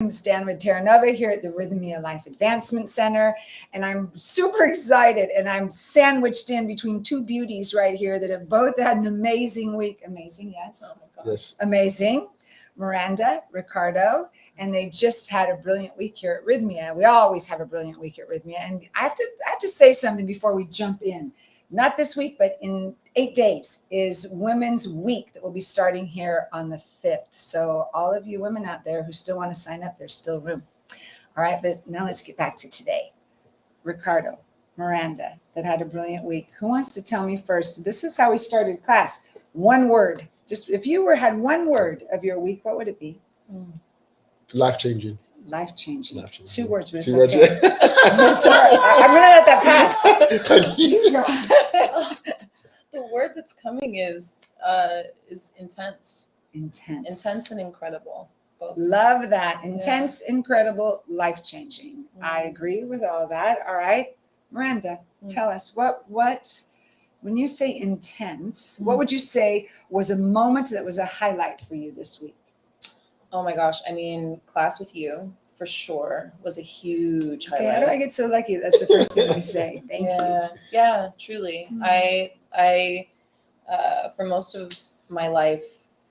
I'm Stanwood Terranova here at the Rhythmia Life Advancement Center, and I'm super excited, and I'm sandwiched in between two beauties right here that have both had an amazing week. Amazing, yes? Oh my God. Yes. Amazing. Miranda, Ricardo, and they just had a brilliant week here at Rhythmia. We always have a brilliant week at Rhythmia, and I have to say something before we jump in. Not this week, but in 8 days is Women's Week that will be starting here on the 5th. So all of you women out there who still want to sign up, there's still room. All right, but now let's get back to today. Ricardo, Miranda, that had a brilliant week. Who wants to tell me first? This is how we started class. One word. Just if you had one word of your week, what would it be? Life-changing. Life-changing. Life-changing. 2 words, but it's 2 words, okay. yeah. That's all right. I'm going to let that pass. Thank you. You go. The word that's coming is intense. Intense and incredible. Both. Love that. Intense, incredible, life-changing. I agree with all that. All right. Miranda, tell us what when you say intense, what would you say was a moment that was a highlight for you this week? Oh my gosh. I mean, class with you for sure was a huge highlight. Okay, how do I get so lucky? That's the first thing I say. Thank you. Yeah, truly. I for most of my life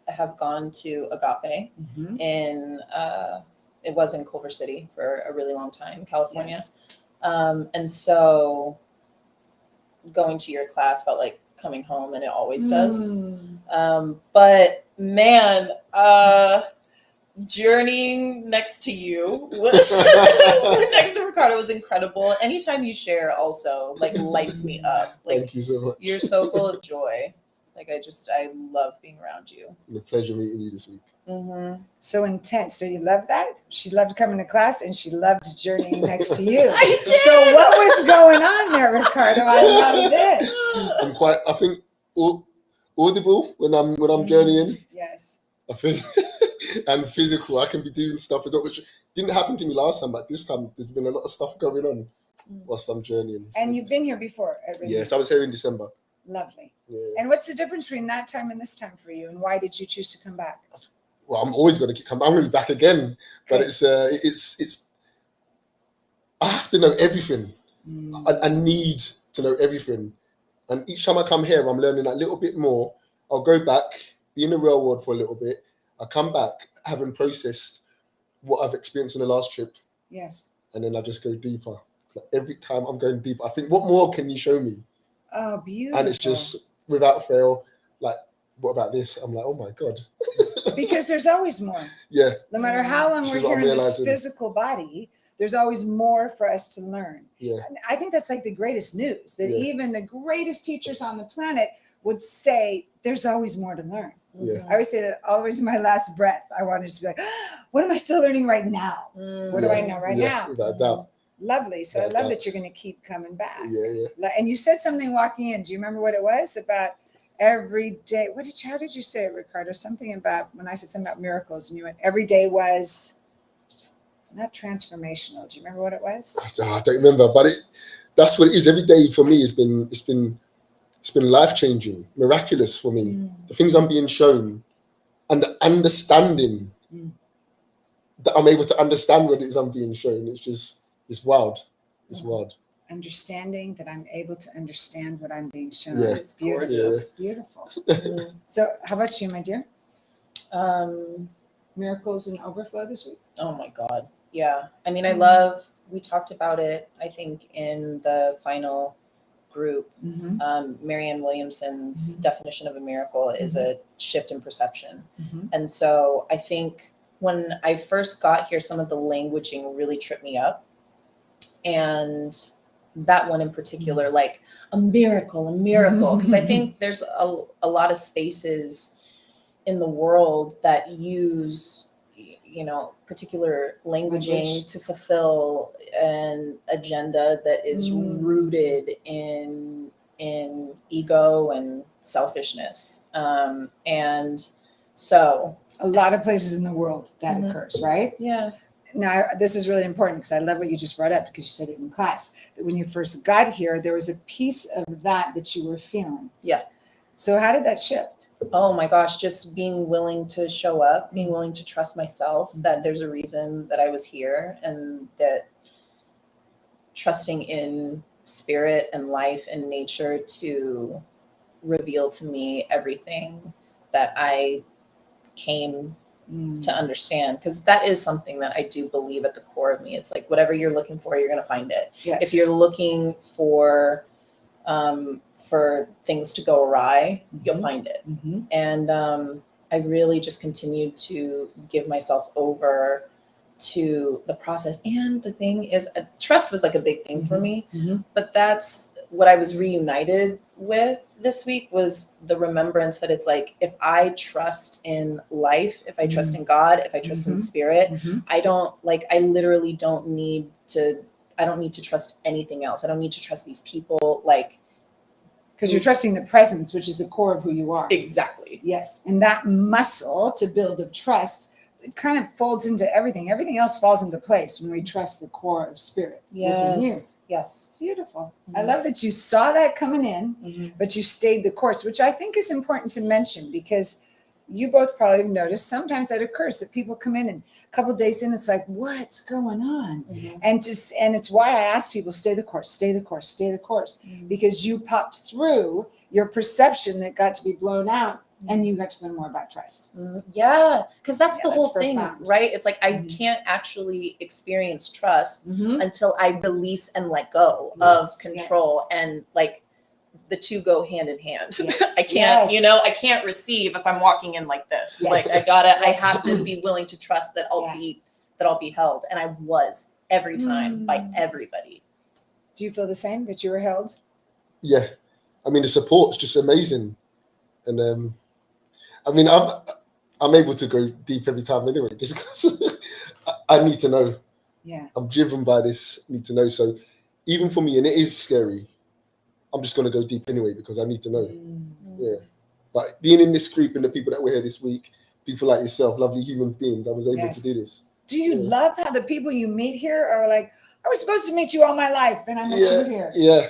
have gone to Agape in it was in Culver City for a really long time, California. Yes. And so going to your class felt like coming home, and it always does. But man, journeying next to you was next to Ricardo was incredible. Anytime you share also like lights me up. Like, thank you so much. You're so full of joy. Like I love being around you. It's a pleasure meeting you this week. So intense. So you love that? She loved coming to class, and she loved journeying next to you. I did. So what was going on there, Ricardo? I love this. I'm quite, I think, audible when I'm journeying. Yes. I think, and physical. I can be doing stuff which didn't happen to me last time, but this time there's been a lot of stuff going on whilst I'm journeying. And you've been here before at Rhythmia? Yes, I was here in December. Lovely. Yeah. And what's the difference between that time and this time for you? And why did you choose to come back? Well, I'm always going to come. I'm going to be back again, but Okay. it's. I have to know everything. I need to know everything, and each time I come here, I'm learning a little bit more. I'll go back, be in the real world for a little bit. I come back having processed what I've experienced in the last trip. Yes. And then I just go deeper. Like every time I'm going deeper, I think, what more can you show me? Oh, beautiful. And it's just without fail, like, what about this? I'm like, oh my God. Because there's always more. Yeah. No matter how long This we're is what here I'm in this realizing. physical body, there's always more for us to learn. Yeah. And I think that's like the greatest news, that Yeah. even the greatest teachers on the planet would say there's always more to learn. Yeah. I always say that all the way to my last breath. I want to just be like, what am I still learning right now? What do I know right now? Without a doubt. Lovely. So Without I love doubt. that you're going to keep coming back. Yeah. And you said something walking in. Do you remember what it was about every day? How did you say it, Ricardo? Something about, when I said something about miracles, and you went, every day was not transformational. Do you remember what it was? I don't remember, but that's what it is. Every day for me it's been life-changing, miraculous for me. The things I'm being shown and the understanding that I'm able to understand what it is I'm being shown. It's wild. It's wild. Understanding that I'm able to understand what I'm being shown. Yeah. It's beautiful. Yeah. It's beautiful. So how about you, my dear? Miracles and overflow this week? Oh my God. Yeah. I mean, we talked about it, I think, in the final group. Marianne Williamson's definition of a miracle is a shift in perception. And so I think when I first got here, some of the languaging really tripped me up. And that one in particular, like a miracle, because I think there's a lot of spaces in the world that use, particular languaging to fulfill an agenda that is rooted in ego and selfishness. And so a lot of places in the world that occurs, right? Yeah. Now, this is really important because I love what you just brought up, because you said it in class, that when you first got here, there was a piece of that you were feeling. Yeah. So how did that shift? Oh my gosh, just being willing to show up, being willing to trust myself that there's a reason that I was here, and that trusting in spirit and life and nature to reveal to me everything that I came to understand, because that is something that I do believe at the core of me. It's like whatever you're looking for, you're going to find it. Yes. If you're looking for things to go awry, you'll find it. And I really just continued to give myself over to the process. And the thing is, trust was like a big thing for me, but that's what I was reunited with this week, was the remembrance that it's like, if I trust in life, if I trust in God, if I trust in spirit, I literally don't need to trust anything else. I don't need to trust these people, like, because you're trusting the presence, which is the core of who you are. exactly. Yes. And that muscle to build of trust, it kind of folds into everything. Everything else falls into place when we trust the core of spirit within you. Yes. Beautiful. I love that you saw that coming in, but you stayed the course, which I think is important to mention, because you both probably have noticed sometimes that occurs, that people come in and a couple of days in, it's like, what's going on? And it's why I ask people, stay the course, stay the course, stay the course, because you popped through your perception that got to be blown out, and you got to learn more about trust. Yeah, because that's the whole thing, profound. right? It's like I can't actually experience trust until I release and let go of control, and like the two go hand in hand. I can't, I can't receive if I'm walking in like this. Like I have to be willing to trust that I'll be held, and I was every time by everybody. Do you feel the same, that you were held? Yeah, I mean, the support's just amazing, and I mean, I'm able to go deep every time anyway, just because I need to know. Yeah, I'm driven by this, need to know. So even for me, and it is scary, I'm just going to go deep anyway, because I need to know. Yeah, but being in this group and the people that were here this week, people like yourself, lovely human beings, I was able to do this. Do you love how the people you meet here are like, I was supposed to meet you all my life, and I met you here? Yeah.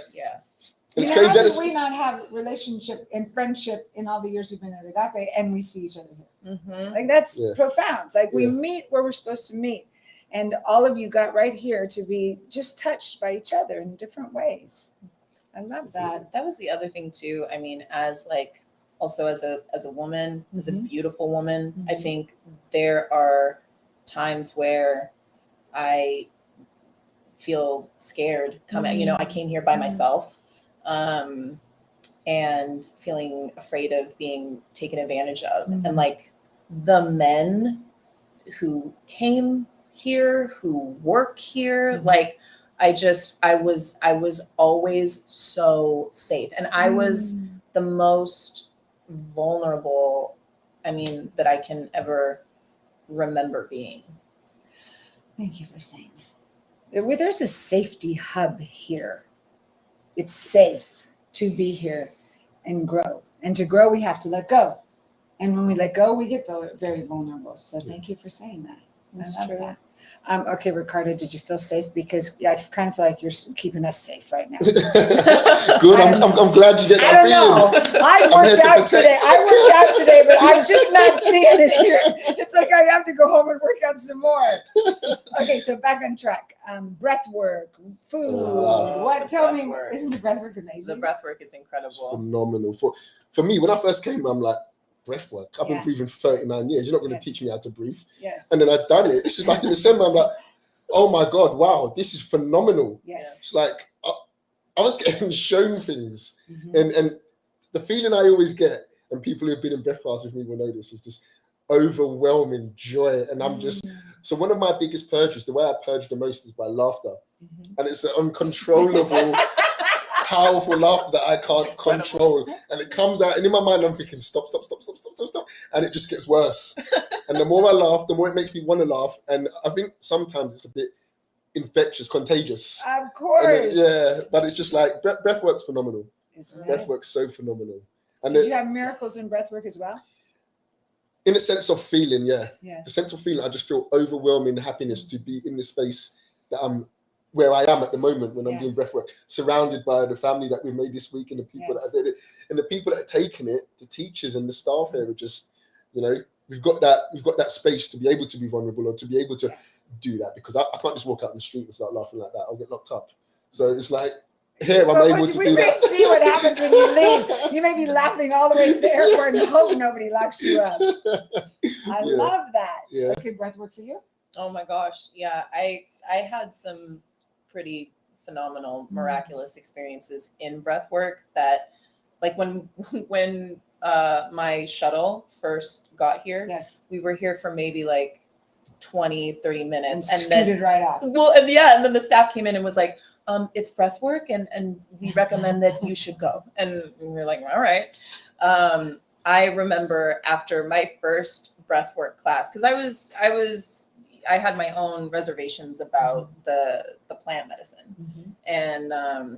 And it's how crazy. do we not have relationship and friendship in all the years we've been at Agape, and we see each other here? Like, that's profound. It's like we meet where we're supposed to meet, and all of you got right here to be just touched by each other in different ways. I love that. That was the other thing too. I mean, as like also as a woman, as a beautiful woman, I think there are times where I feel scared coming. I came here by myself. And feeling afraid of being taken advantage of. And like the men who came here, who work here, like I was always so safe. And I was the most vulnerable, that I can ever remember being. Thank you for saying that. There's a safety hub here. It's safe to be here and grow. And to grow, we have to let go. And when we let go, we get very vulnerable. So thank you for saying that. That's I love true. that. Okay, Ricardo, did you feel safe? Because I kind of feel like you're keeping us safe right now. Good. I'm glad you get that feeling. I don't know. I worked out today, but I'm just not seeing it here. It's like I have to go home and work out some more. Okay, so back on track. Breathwork, food. Tell me, isn't the breathwork amazing? The breathwork is incredible. It's phenomenal. For me, when I first came, I'm like, breathwork. I've been breathing 39 years. You're not going to teach me how to breathe. Yes. And then I've done it. This is back in December. I'm like, oh my God, wow, this is phenomenal. Yes. It's like I was getting shown things, and the feeling I always get, and people who've been in breath class with me will know this, is just overwhelming joy. And I'm just so one of my biggest purges, the way I purge the most is by laughter, and it's an uncontrollable. Powerful laughter that I can't control, and it comes out, and in my mind I'm thinking stop, and it just gets worse. And the more I laugh, the more it makes me want to laugh, and I think sometimes it's a bit infectious, contagious. Of course. But it's just like breathwork's phenomenal. Breathwork's so phenomenal. And did you have miracles in breathwork as well? In a sense of feeling, Yes. the sense of feeling, I just feel overwhelming happiness to be in the space that I'm where I am at the moment when I'm Yeah. doing breathwork, surrounded by the family that we've made this week and the people Yes. that did it, and the people that are taking it, the teachers and the staff here are just, you know, we've got that space to be able to be vulnerable or to be able to Yes. do that, because I can't just walk out in the street and start laughing like that. I'll get locked up. So it's like, here I'm Well, able to we do may that. see what happens when you leave. You may be laughing all the way to the airport and hope nobody locks you up. I Yeah. love that. Yeah. Okay, breath work for you. Oh my gosh. Yeah. I had some pretty phenomenal, miraculous experiences in breath work that, like when my shuttle first got here, Yes. we were here for maybe like 20, 30 And minutes. scooted right off. Well, and then the staff came in and was like, it's breath work and we recommend that you should go. And we were like, all right. I remember after my first breath work class, because I had my own reservations about the plant medicine. Mhm.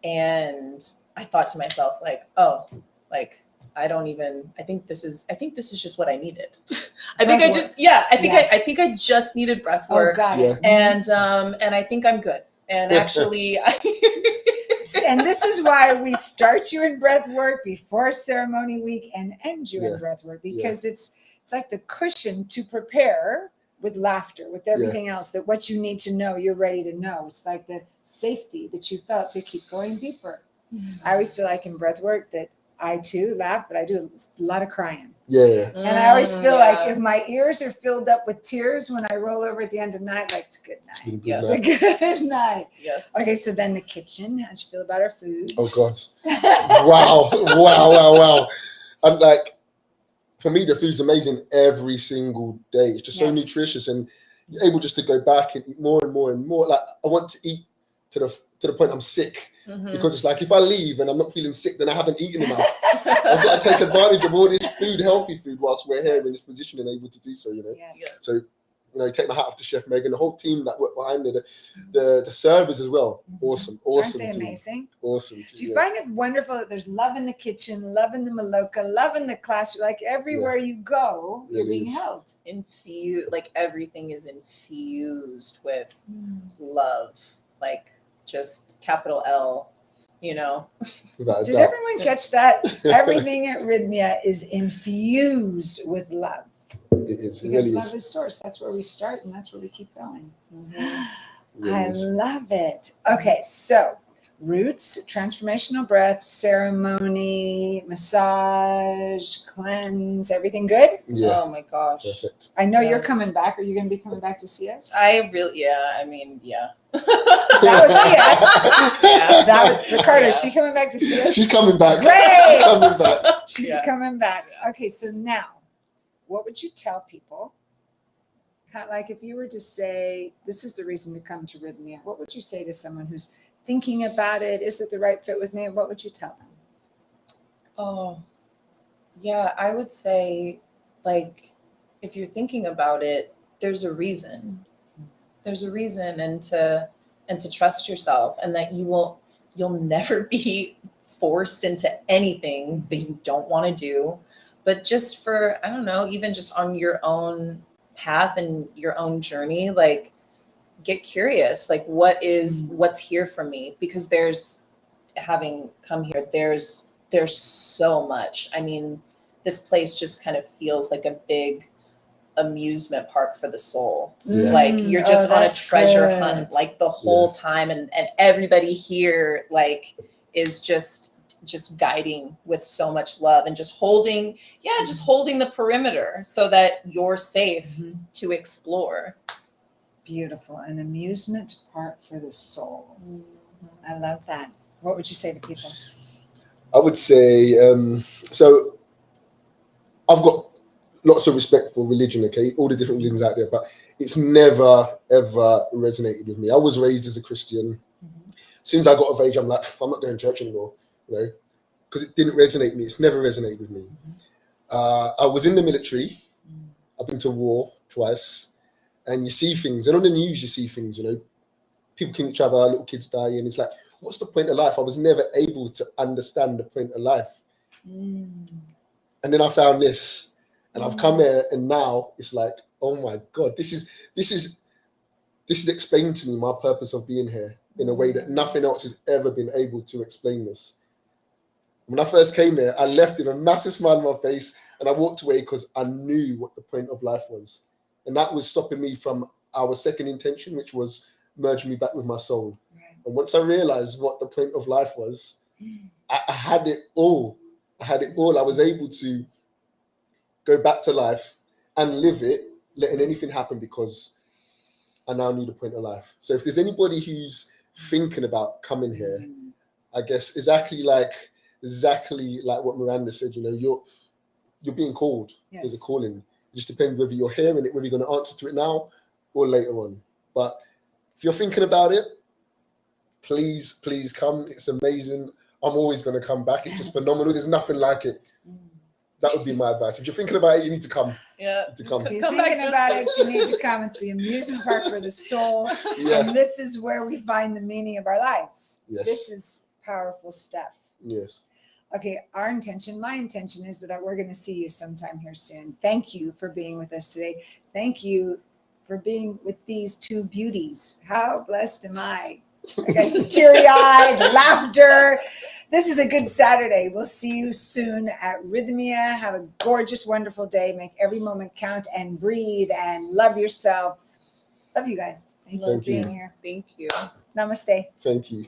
And I thought to myself, like, oh, like I think this is just what I needed. I think I just needed breath Oh, work. got it. And I think I'm good. And actually, And this is why we start you in breath work before ceremony week and end you in breath work, because it's like the cushion to prepare with laughter, with everything else, that what you need to know, you're ready to know. It's like the safety that you felt to keep going deeper. I always feel like in breath work that I too laugh, but I do a lot of crying. Yeah. And I always feel like if my ears are filled up with tears when I roll over at the end of the night, like it's a good night. Yes. It's a good night. Yes. Okay, so then the kitchen. How'd you feel about our food? Oh God. Wow. And like, for me, the food's amazing every single day. It's just so nutritious, and you're able just to go back and eat more and more and more. Like, I want to eat to the point I'm sick, because it's like, if I leave and I'm not feeling sick, then I haven't eaten enough. I've got to take advantage of all this food, healthy food, whilst we're here in this position and able to do so, you know. Yes. So, you know, take my hat off to Chef Megan, the whole team that worked behind it, the servers as well. Awesome Aren't they team. amazing? Awesome team. Do you find it wonderful that there's love in the kitchen, love in the Maloka, love in the class? Like everywhere you go, you're being held. Infused, like everything is infused with love, like just capital L, you know. Did everyone catch that? Everything at Rhythmia is infused with love. It is. It Because really love is. is source. That's where we start and that's where we keep going. It really I is. love it. Okay, so roots, transformational breath, ceremony, massage, cleanse, everything good? Yeah. Oh my gosh. Perfect. I know you're coming back. Are you going to be coming back to see us? I really, yeah. That was a yes. Yeah. That was, Ricardo, Yeah. is she coming back to see us? She's coming back. Great. She's coming back. She's Yeah. coming back. Okay, so now, what would you tell people? Like if you were to say, this is the reason to come to Rhythmia, what would you say to someone who's thinking about it? Is it the right fit with me? What would you tell them? Oh, yeah, I would say, like, if you're thinking about it, there's a reason. There's a reason, and to trust yourself, and that you'll never be forced into anything that you don't want to do, but just for, I don't know, even just on your own path and your own journey, like, get curious, like, what's here for me? Because having come here, there's so much. I mean, this place just kind of feels like a big amusement park for the soul. Yeah. Like, you're just on a that's treasure good. hunt, like, the whole time, and everybody here, like, is just guiding with so much love, and just holding the perimeter so that you're safe to explore. Beautiful. An amusement park for the soul. I love that. What would you say to people? I would say, so I've got lots of respect for religion, okay, all the different religions out there, but it's never, ever resonated with me. I was raised as a Christian. Since I got of age, I'm like, I'm not going to church anymore, you know, because it didn't resonate with me. It's never resonated with me. I was in the military. I've been to war twice, and you see things, and on the news you see things, you know, people killing each other, little kids dying. It's like, what's the point of life? I was never able to understand the point of life. And then I found this, and I've come here, and now it's like, oh my God, this is this is explained to me my purpose of being here in a way that nothing else has ever been able to explain this. When I first came here, I left with a massive smile on my face and I walked away because I knew what the point of life was. And that was stopping me from our second intention, which was merging me back with my soul. Right. And once I realized what the point of life was, I had it all. I had it all. I was able to go back to life and live it, letting anything happen, because I now knew the point of life. So if there's anybody who's thinking about coming here, I guess exactly like what Miranda said, you know, you're being called. Yes. There's a calling. It just depends whether you're hearing it, whether you're going to answer to it now or later on. But if you're thinking about it, please come. It's amazing. I'm always going to come back. It's just phenomenal. There's nothing like it. That would be my advice. If you're thinking about it, you need to come. Yeah. To come. If you're Come back thinking about it, you need to come. It's the amusement park for the soul. Yeah. And this is where we find the meaning of our lives. Yes. This is powerful stuff. Yes. Okay, my intention is that we're going to see you sometime here soon. Thank you for being with us today. Thank you for being with these two beauties. How blessed am I? I got teary-eyed, laughter. This is a good Saturday. We'll see you soon at Rhythmia. Have a gorgeous, wonderful day. Make every moment count and breathe and love yourself. Love you guys. Thank you for being here. Thank you. Namaste. Thank you.